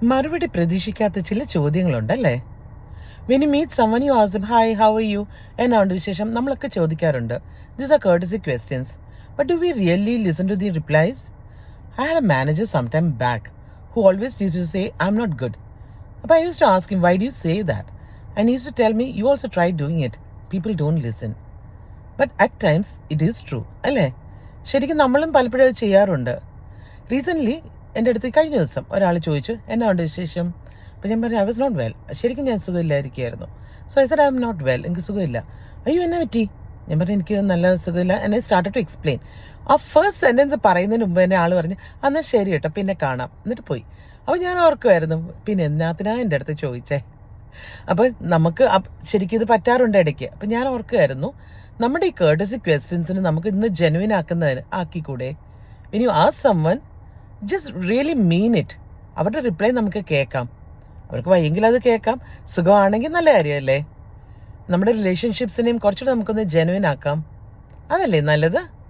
മറുപടി പ്രതീക്ഷിക്കാത്ത ചില ചോദ്യങ്ങളുണ്ടല്ലേ? When you meet someone, you ask them, "Hi, how are you?" എന്നാണ്ട് വിശേഷം നമ്മളൊക്കെ ചോദിക്കാറുണ്ട്. These are courtesy questions. But do we really listen to the replies? I had a manager sometime back who always used to say, "I'm not good." But I used to ask him, "Why do you say that?" And he used to tell me, "You also tried doing it. People don't listen." But at times, it is true. അല്ലേ? ശരിക്കും നമ്മളും പലപ്പോഴും അത് ചെയ്യാറുണ്ട്. Recently എൻ്റെ അടുത്ത് കഴിഞ്ഞ ദിവസം ഒരാൾ ചോദിച്ചു, എന്നാണ്ട് വിശേഷം? അപ്പോൾ ഞാൻ പറഞ്ഞു, "I was not well." ശരിക്കും ഞാൻ സുഖമില്ലായിരിക്കുകയായിരുന്നു. So I said, "I am not well." എനിക്ക് സുഖമില്ല. "അയ്യോ, എന്നെ പറ്റി?" ഞാൻ പറഞ്ഞു, "എനിക്ക് നല്ല സുഖമില്ല." എന്നെ സ്റ്റാർട്ടഡ് ടു എക്സ്പ്ലെയിൻ. ആ ഫസ്റ്റ് സെൻറ്റൻസ് പറയുന്നതിന് മുമ്പ് തന്നെ ആൾ പറഞ്ഞു, "എന്നാൽ ശരി കേട്ടോ, പിന്നെ കാണാം." എന്നിട്ട് പോയി. അപ്പോൾ ഞാൻ ഓർക്കുമായിരുന്നു, പിന്നെ എന്നാത്തിനാ എൻ്റെ അടുത്ത് ചോദിച്ചേ? അപ്പോൾ നമുക്ക് ശരിക്കും ഇത് പറ്റാറുണ്ട് ഇടയ്ക്ക്. അപ്പം ഞാൻ ഓർക്കുമായിരുന്നു, നമ്മുടെ ഈ കേർട്ടസി ക്വസ്റ്റ്യൻസിന് നമുക്ക് ഇന്ന് ജെനുവിൻ ആക്കിക്കൂടെ? When you ask someone, just really mean it. അവരുടെ റിപ്ലൈ നമുക്ക് കേൾക്കാം. അവർക്ക് വയ്യെങ്കിൽ അത് കേൾക്കാം. സുഖമാണെങ്കിൽ നല്ല കാര്യമല്ലേ? നമ്മുടെ റിലേഷൻഷിപ്സിനെയും കുറച്ചുകൂടെ നമുക്കൊന്ന് ജെനുവിൻ ആക്കാം. അതല്ലേ നല്ലത്?